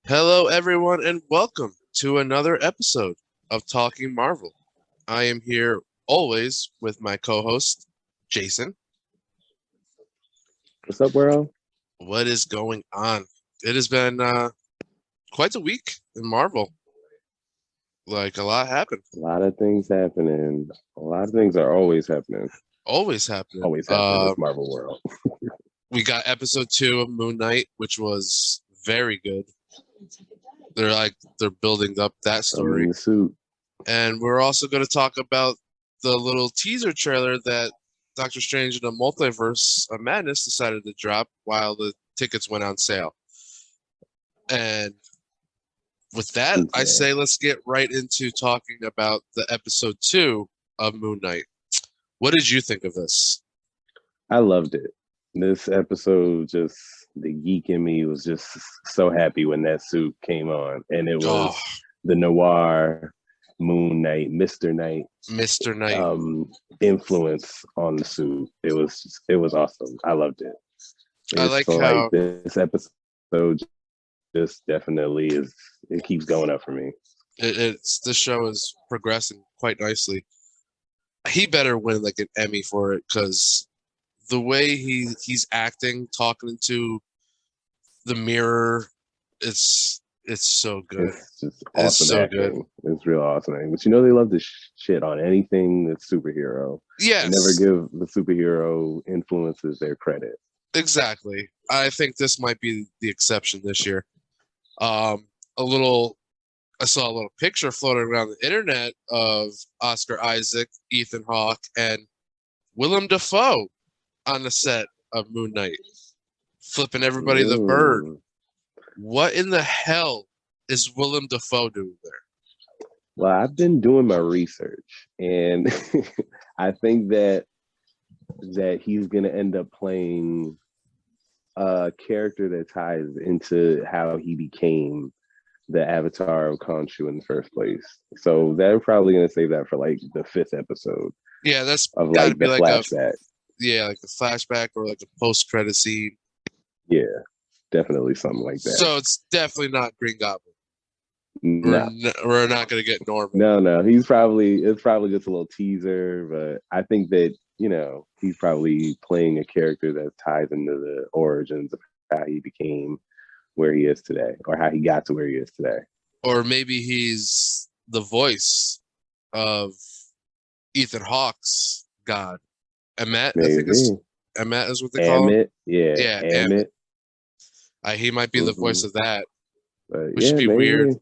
Hello, everyone, and welcome to another episode of Talking Marvel. I am here always with my co-host, Jason. What's up, world? What is going on? It has been quite a week in Marvel. Like, a lot happened. A lot of things happening. A lot of things are always happening. Always happening. Always happening in this Marvel world. We got episode 2 of Moon Knight, which was very good. They're building up that I'm story. in the suit. And we're also going to talk about the little teaser trailer that Doctor Strange in the Multiverse of Madness decided to drop while the tickets went on sale. And with that, I say let's get right into talking about the episode 2 of Moon Knight. What did you think of this? I loved it. This episode, just the geek in me was just so happy when that suit came on. And it was the noir Moon Knight, Mr. Knight influence on the suit. It was awesome. I loved it. I like how this episode just definitely it keeps going up for me. The show is progressing quite nicely. He better win like an Emmy for it, because the way he's acting, talking into the mirror, it's so good. It's just awesome. It's so acting. Good. It's real awesome. But they love to shit on anything that's superhero. Yes. They never give the superhero influences their credit. Exactly. I think this might be the exception this year. I saw a little picture floating around the internet of Oscar Isaac, Ethan Hawke, and Willem Dafoe on the set of Moon Knight, flipping everybody the bird. What in the hell is Willem Dafoe doing there? Well, I've been doing my research, and I think that he's going to end up playing a character that ties into how he became the avatar of Khonshu in the first place. So they're probably going to save that for like the 5th episode. Yeah, that's of like the flashback. Like a flashback or like a post-credit scene. Yeah, definitely something like that. So it's definitely not Green Goblin. No. We're not going to get Norman. No. It's probably just a little teaser, but I think that, he's probably playing a character that ties into the origins of how he became where he is today, or how he got to where he is today. Or maybe he's the voice of Ethan Hawke's God. Emmett, maybe. I think Emmett is what they call him. Yeah, Emmett. He might be the voice of that, which would be weird.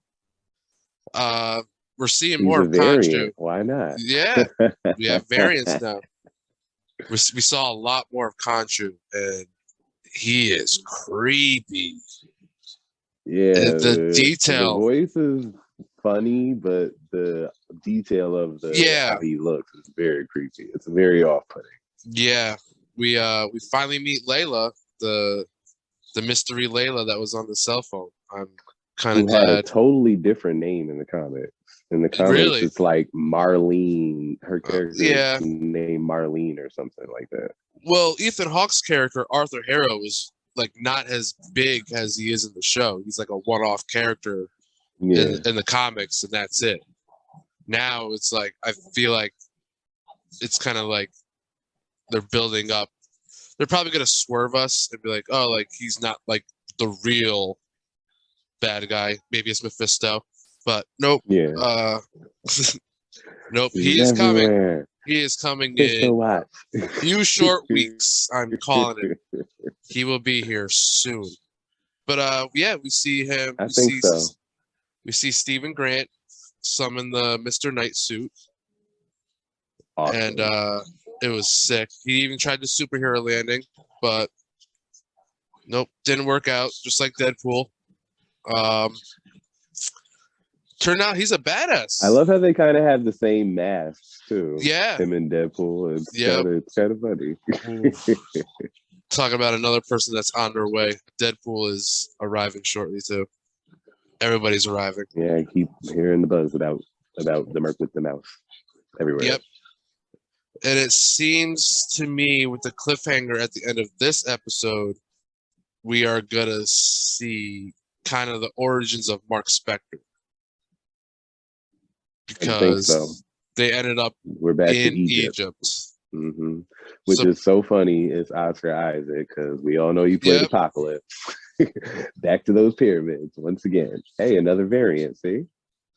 We're seeing more of Khonshu. Why not? Yeah, we have variants now. We saw a lot more of Khonshu, and he is creepy. Yeah, the detail. The voice is funny, but the detail of how he looks is very creepy. It's very off-putting. Yeah, we finally meet Layla, the mystery Layla that was on the cell phone. I'm kind of glad. Had a totally different name in the comics. In the comics, It's like Marlene. Her character is named Marlene or something like that. Well, Ethan Hawke's character, Arthur Harrow, is like not as big as he is in the show. He's like a one-off character in the comics, and that's it. Now it's like, I feel like it's kind of like they're building up. They're probably going to swerve us and be like, oh, like he's not like the real bad guy. Maybe it's Mephisto, but nope. Yeah. Nope. He is coming. He is coming in a few short weeks. I'm calling it. He will be here soon. But we see him. We see Stephen Grant summon the Mr. Knight suit. Awesome. And it was sick. He even tried the superhero landing, but nope, didn't work out, just like Deadpool. Turned out he's a badass. I love how they kind of have the same masks too. Yeah, him and Deadpool. It's kind of funny. Talk about another person that's on their way. Deadpool is arriving shortly too. Everybody's arriving. Yeah, I keep hearing the buzz about the Merc with the Mouse everywhere. Yep. And it seems to me, with the cliffhanger at the end of this episode, we are gonna see kind of the origins of Mark Spector. I think so. Because they ended up We're back in to Egypt. Mm-hmm. Which is so funny. It's Oscar Isaac, because we all know he played Apocalypse. Back to those pyramids once again. Hey, another variant. See,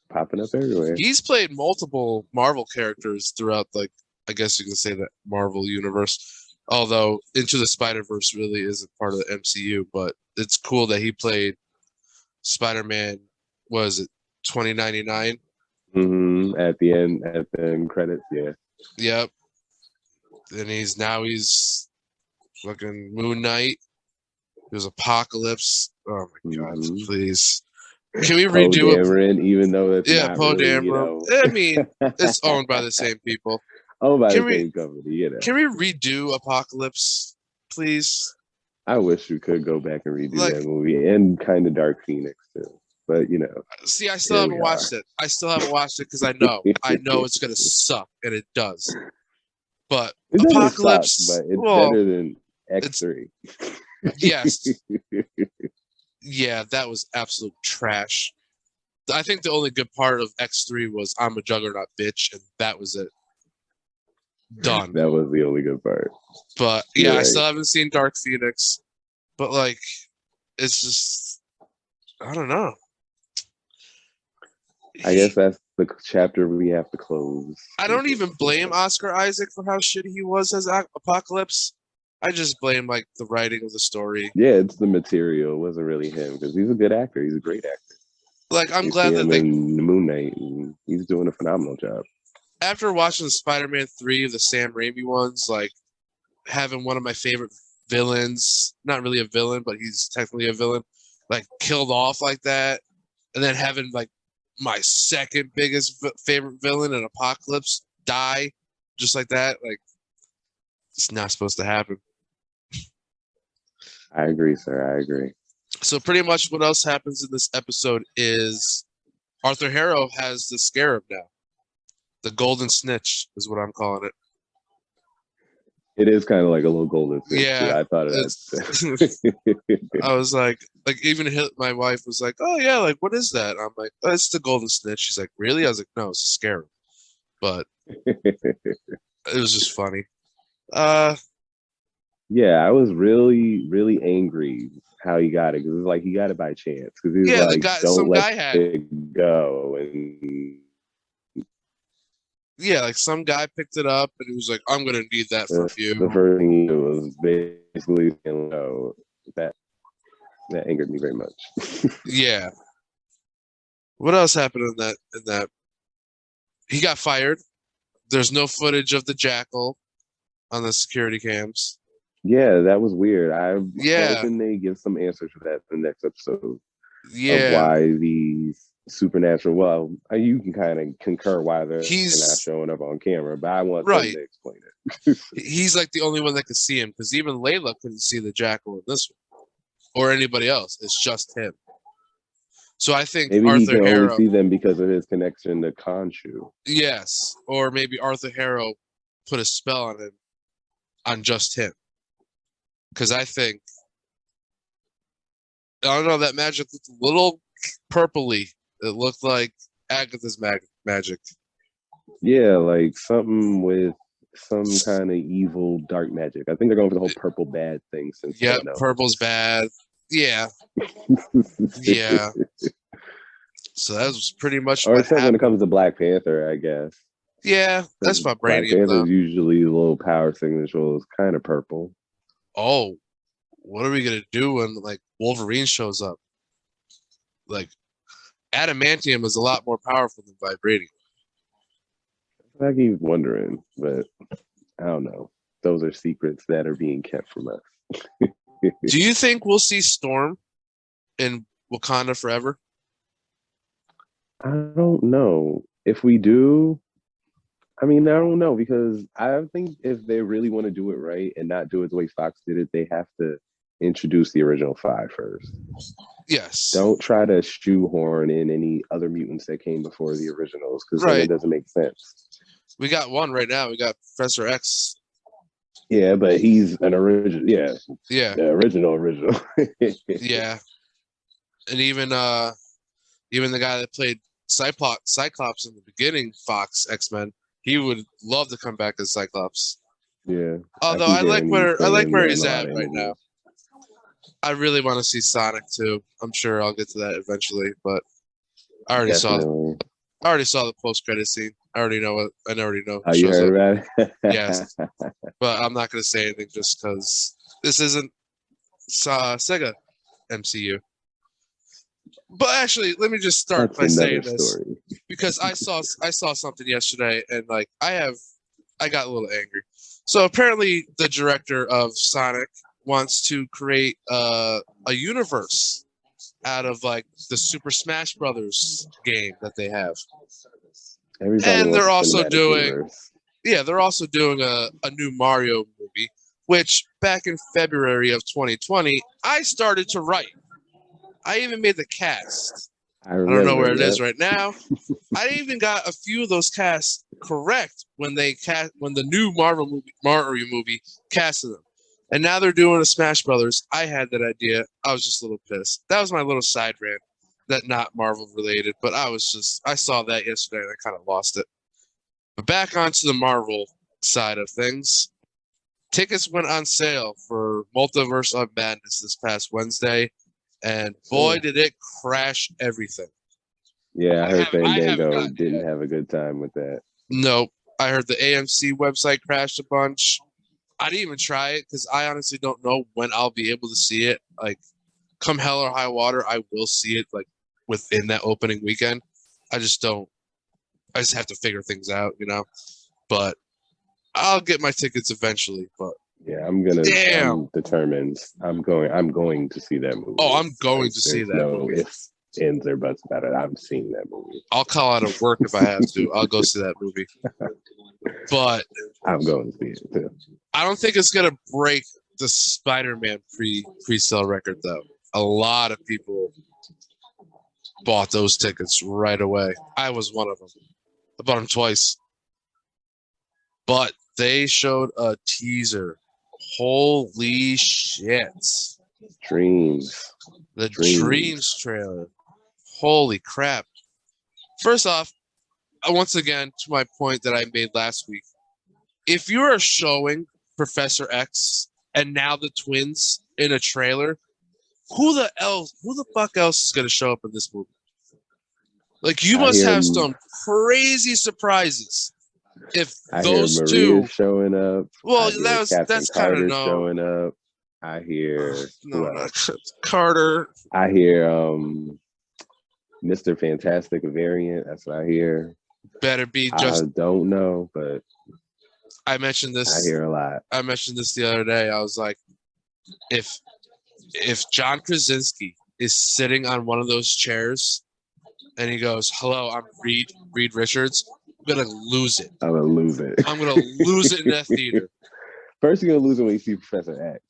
popping up everywhere. He's played multiple Marvel characters throughout, like, I guess you can say that Marvel universe. Although Into the Spider-Verse really isn't part of the MCU, but it's cool that he played Spider-Man. Was it 2099? At the end credits, yeah. Yep. And he's fucking Moon Knight. There's Apocalypse. Oh my god, please. Can we redo it? Even though it's not Poe really, Dameron. I mean, it's owned by the same people. Owned by the same company, you know. Can we redo Apocalypse, please? I wish we could go back and redo that movie, and kind of Dark Phoenix too. But you know, see, I still haven't watched it. I still haven't watched it because I know it's gonna suck, and it does. But it Apocalypse, suck, but it's better than X3. Yes. Yeah, that was absolute trash. I think the only good part of X3 was I'm a Juggernaut bitch, and that was it. Done. That was the only good part. But yeah, I still haven't seen Dark Phoenix. But like, it's just, I don't know. I guess that's the chapter we have to close. I don't even blame Oscar Isaac for how shitty he was as Apocalypse. I just blame like the writing of the story. Yeah, it's the material. It wasn't really him, because he's a good actor. He's a great actor. Like, I'm glad that they in the Moon Knight, and he's doing a phenomenal job. After watching Spider-Man 3, the Sam Raimi ones, like having one of my favorite villains, not really a villain, but he's technically a villain, like killed off like that, and then having like my second biggest favorite villain in Apocalypse die just like that, like, it's not supposed to happen. I agree, sir. I agree. So pretty much what else happens in this episode is Arthur Harrow has the scarab now. The golden snitch is what I'm calling it. It is kind of like a little golden snitch. Yeah. I thought of that. I was like even my wife was like, oh yeah, like what is that? I'm like, oh, it's the golden snitch. She's like, really? I was like, no, it's a scarab. But it was just funny. Yeah, I was really, really angry how he got it, because it's like he got it by chance. Because he was like, "Don't let it go." And yeah, like some guy picked it up and he was like, "I'm gonna need that for you." The first thing he did was basically saying, "No." That angered me very much. Yeah. What else happened in that? He got fired. There's no footage of the jackal on the security cams. Yeah, that was weird. I'm hoping they give some answers to that in the next episode. Yeah. Of why these supernatural, well, you can kind of concur why they're not showing up on camera, but I want them to explain it. He's like the only one that could see him, because even Layla couldn't see the jackal in this one, or anybody else. It's just him. So I think maybe Arthur he can Harrow, only see them because of his connection to Khonshu. Yes, or maybe Arthur Harrow put a spell on him, on just him. Because I don't know, that magic looked a little purpley. It looked like Agatha's magic. Yeah, like something with some kind of evil dark magic. I think they're going for the whole purple bad thing. Yeah, purple's bad. Yeah. Yeah. So that was pretty much or except when it comes to Black Panther, I guess. Yeah, that's vibranium. Black Panther's usually a little power signature is kind of purple. Oh, what are we gonna do when like Wolverine shows up? Like, adamantium is a lot more powerful than vibranium. I keep wondering, but I don't know. Those are secrets that are being kept from us. Do you think we'll see Storm in Wakanda forever? I don't know. If we do, I mean, I don't know, because I think if they really want to do it right and not do it the way Fox did it, they have to introduce the original 5 first. Yes. Don't try to shoehorn in any other mutants that came before the originals, because then it doesn't make sense. We got one right now. We got Professor X. Yeah, but he's an original. Yeah. Yeah. The original. Yeah. And even the guy that played Cyclops in the beginning, Fox X-Men, he would love to come back as Cyclops. Yeah. Although I like where he's at right now. I really want to see Sonic too. I'm sure I'll get to that eventually, but I already saw the post-credit scene. I already know. Oh, you heard about it? Yes, but I'm not going to say anything just because this isn't Sega MCU. But actually, let me just start by saying this because I saw something yesterday, and like I got a little angry. So apparently, the director of Sonic wants to create a universe out of like the Super Smash Brothers game that they have. And they're also doing a new Mario movie, which back in February of 2020, I started to write. I even made the cast. I don't know where it is right now. I even got a few of those casts correct when the new Mario movie casted them. And now they're doing a Smash Brothers. I had that idea. I was just a little pissed. That was my little side rant. That not Marvel related, but I saw that yesterday and I kind of lost it. But back onto the Marvel side of things. Tickets went on sale for Multiverse of Madness this past Wednesday, and boy, did it crash everything. Yeah, I heard Fandango didn't have a good time with that. Nope. I heard the AMC website crashed a bunch. I didn't even try it because I honestly don't know when I'll be able to see it. Like, come hell or high water, I will see it like within that opening weekend. I just have to figure things out, you know. But I'll get my tickets eventually. But yeah, I'm determined. I'm going to see that movie. Oh, I'm going to see that movie. Ifs, ands, or buts about it. I'm seeing that movie. I'll call out of work if I have to. I'll go see that movie. But I'm going to see it too. I don't think it's gonna break the Spider-Man pre-sale record though. A lot of people bought those tickets right away. I was one of them. I bought them twice. But they showed a teaser. Holy shit. Dreams. The Dreams trailer. Holy crap. First off, once again, to my point that I made last week, if you are showing Professor X and now the twins in a trailer, who the fuck else is going to show up in this movie? Like, you must have some crazy surprises. If those two showing up, well, that's kind of showing up. I hear Carter. I hear Mr. Fantastic variant. That's what I hear. Better be just. I don't know, but I mentioned this. I hear a lot. I mentioned this the other day. I was like, if John Krasinski is sitting on one of those chairs and he goes, "Hello, I'm Reed Richards," I'm gonna lose it. I'm gonna lose it. I'm gonna lose it in that theater. First, you're gonna lose it when you see Professor X.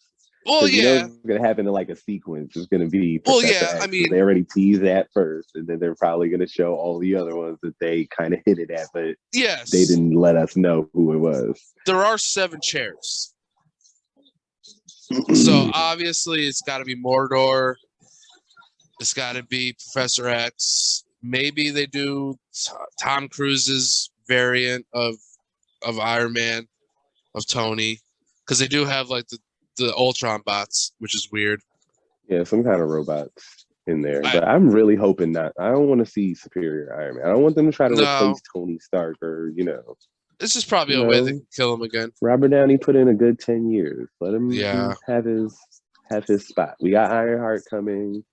Well, yeah, you know it's gonna happen in like a sequence. It's gonna be Professor X. I mean, they already teased that first, and then they're probably gonna show all the other ones that they kind of hinted at, but yes, they didn't let us know who it was. There are 7 chairs, so obviously it's got to be Mordor. It's got to be Professor X. Maybe they do Tom Cruise's variant of Iron Man, of Tony, because they do have like the Ultron bots, which is weird. Yeah, some kind of robots in there. But I'm really hoping not. I don't want to see Superior Iron Man. I don't want them to try to replace Tony Stark or, This is probably a way they can kill him again. Robert Downey put in a good 10 years. Let him have his spot. We got Ironheart coming.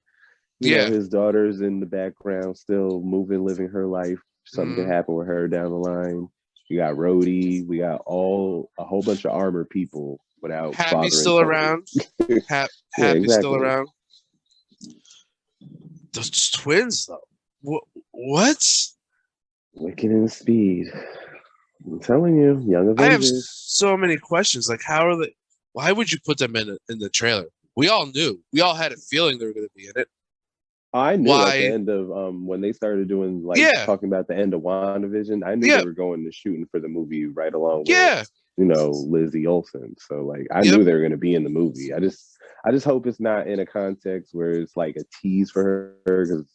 You know, his daughter's in the background still moving, living her life. Something can happen with her down the line. You got Rhodey. We got a whole bunch of armored people without Happy still around. Happy still around. Those twins though. What? Wicked and Speed. I'm telling you, Young Avengers. I have so many questions. Like, how are they? Why would you put them in the trailer? We all knew. We all had a feeling they were going to be in it. I knew at the end of when they started doing talking about the end of WandaVision, I knew they were going to shooting for the movie right along. Yeah, Lizzie Olsen. So like I knew they were gonna be in the movie. I just hope it's not in a context where it's like a tease for her, because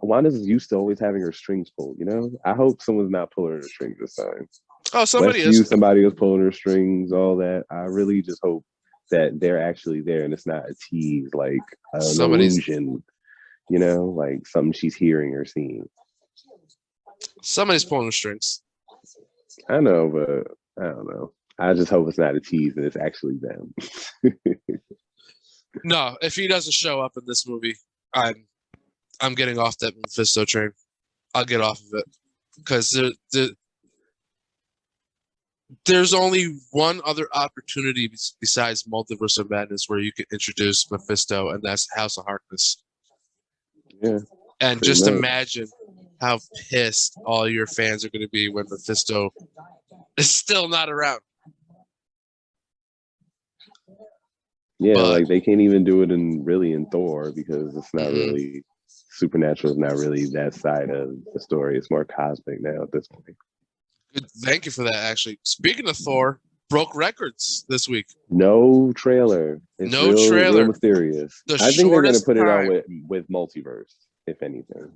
Wanda's used to always having her strings pulled. I hope someone's not pulling her strings this time. Oh, somebody is. Somebody was pulling her strings, all that. I really just hope that they're actually there and it's not a tease, like an illusion, like something she's hearing or seeing. Somebody's pulling the strings. I know, but I don't know. I just hope it's not a tease and it's actually them. No, if he doesn't show up in this movie, I'm getting off that Mephisto train. I'll get off of it because there's only one other opportunity besides Multiverse of Madness where you can introduce Mephisto, and that's House of Harkness. Yeah. And just imagine how pissed all your fans are going to be when Mephisto is still not around. Yeah, like they can't even do it in Thor because it's not really supernatural. Is not really that side of the story. It's more cosmic now at this point. Good. Thank you for that. Actually, speaking of Thor, broke records this week. No trailer. It's real mysterious. I think they're going to put it on with Multiverse, if anything.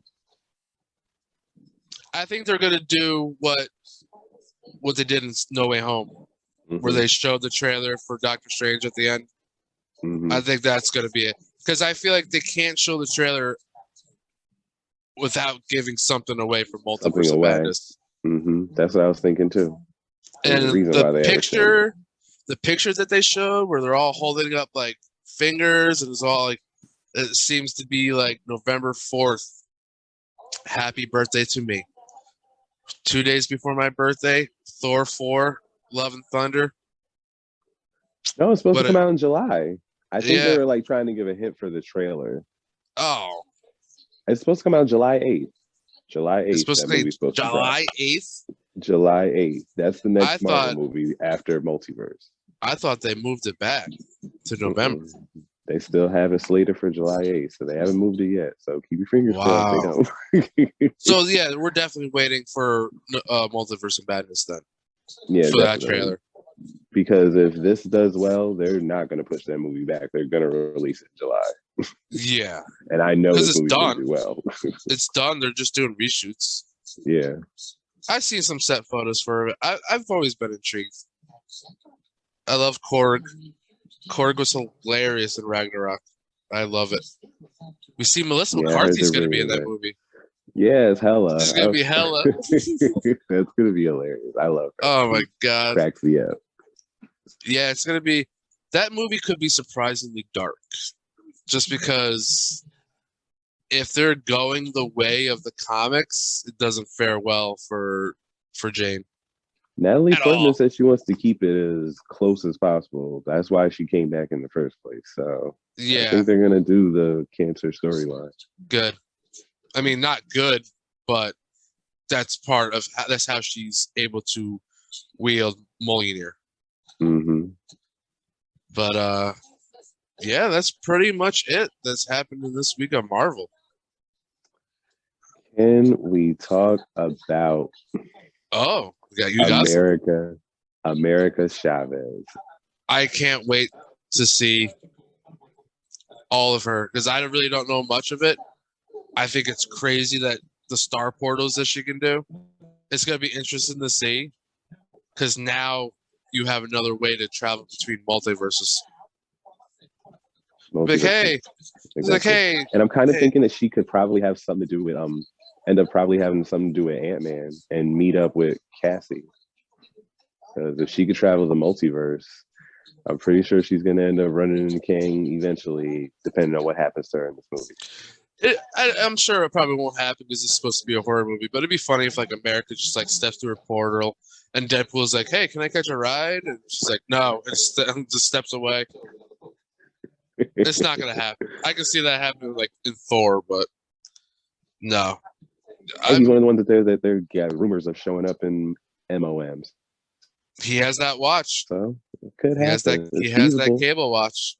I think they're going to do what they did in No Way Home, where they showed the trailer for Doctor Strange at the end. I think that's going to be it, because I feel like they can't show the trailer without giving something away from Multiverse of Madness. That's what I was thinking too. And the picture that they showed, where they're all holding up like fingers, and it's all like, it seems to be like November 4th. Happy birthday to me. 2 days before my birthday, Thor 4, Love and Thunder. No, it's supposed to come out in July. I think they were like trying to give a hint for the trailer. Oh. It's supposed to come out July 8th. July 8th. It's supposed to be July 8th? July 8th. That's the next Marvel movie after Multiverse. I thought they moved it back to November. They still have it slated for July 8th, so they haven't moved it yet. So keep your fingers crossed they don't. So yeah, we're definitely waiting for Multiverse of Madness then. Yeah, for that trailer. Because if this does well, they're not going to push that movie back. They're going to release it in July. Yeah. And I know this movie's going to do well. It's done. They're just doing reshoots. Yeah. I've seen some set photos for it. I've always been intrigued. I love Korg. Korg was hilarious in Ragnarok. I love it. We see Melissa McCarthy's going to be in that movie. Yeah, it's hella. She's going to be hella. That's going to be hilarious. I love her. Oh, my God. Cracks me up. Yeah, it's going to be... That movie could be surprisingly dark. Just because if they're going the way of the comics, it doesn't fare well for Jane. Natalie Portman said she wants to keep it as close as possible. That's why she came back in the first place. So yeah, I think they're gonna do the cancer storyline. Good. I mean, not good, but that's how she's able to wield Mjolnir. But yeah, that's pretty much it that's happened in this week on Marvel. Can we talk about America Chavez? I can't wait to see all of her, because I really don't know much of it. I think it's crazy that the star portals that she can do. It's going to be interesting to see, because now you have another way to travel between multiverses. Like, hey. And I'm kind of thinking that she could probably have something to do with end up probably having something to do with Ant-Man and meet up with Cassie. Because if she could travel the multiverse, I'm pretty sure she's going to end up running into Kang eventually, depending on what happens to her in this movie. I'm sure it probably won't happen because it's supposed to be a horror movie, but it'd be funny if like America just like steps through a portal and Deadpool's like, hey, can I catch a ride? And she's like, no, and just steps away. It's not going to happen. I can see that happening like in Thor, but no. He's one of the ones that there got rumors of showing up in MOMs. He has that watch. So it could happen. He has that cable watch.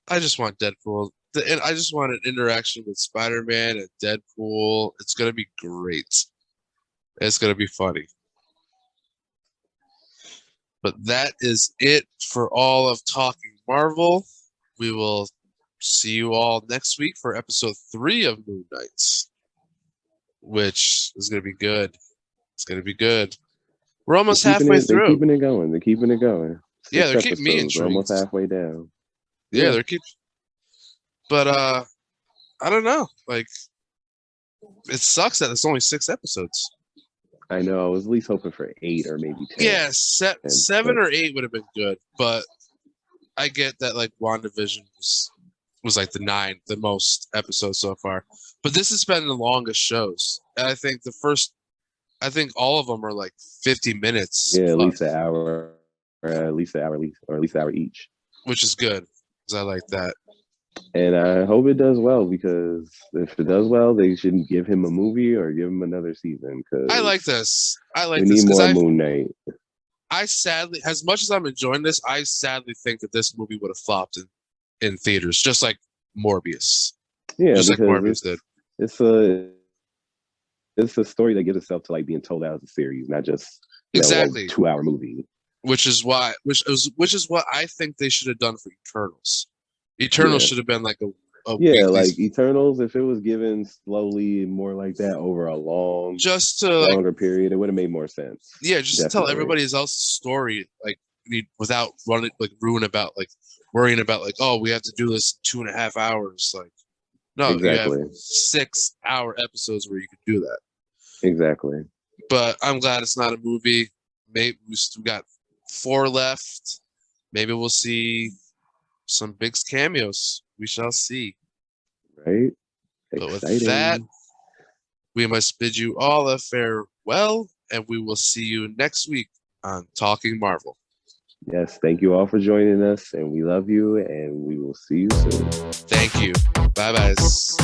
I just want Deadpool. And I just want an interaction with Spider-Man and Deadpool. It's going to be great. It's going to be funny. But that is it for all of Talking Marvel. We will see you all next week for episode 3 of Moon Knights, which is going to be good. It's going to be good. We're almost halfway through. They're keeping it going. They're keeping it going. 6 they're keeping me intrigued. We're almost halfway down. Yeah, they're keeping. But I don't know. Like, it sucks that it's only 6 episodes. I know. I was at least hoping for 8 or maybe 10. Yeah, 7 or 8 would have been good. But I get that, like, WandaVision was like the most episodes so far. But this has been the longest shows. And I think all of them are like 50 minutes. Yeah, at least an hour, or at least an hour each. Which is good, because I like that. And I hope it does well, because if it does well, they shouldn't give him a movie or give him another season. Because I like this. We need more Moon Knight. I sadly, as much as I'm enjoying this, I sadly think that this movie would have flopped in theaters, just like Morbius. Yeah, just like Morbius did. It's a story that gives itself to like being told out as a series, not just exactly a 2-hour movie. Which is what I think they should have done for Eternals. Eternals should have been like a like Eternals. If it was given slowly, more like that over a longer period, it would have made more sense. Yeah, just to tell everybody else's story, like without worrying about like, oh, we have to do this in 2.5 hours. Like, no, exactly. You have 6-hour episodes where you can do that. Exactly. But I'm glad it's not a movie. Maybe we still got 4 left. Maybe we'll see some big cameos. We shall see. Right. But with that, we must bid you all a farewell, and we will see you next week on Talking Marvel. Yes, thank you all for joining us, and we love you, and we will see you soon. Thank you. Bye, guys.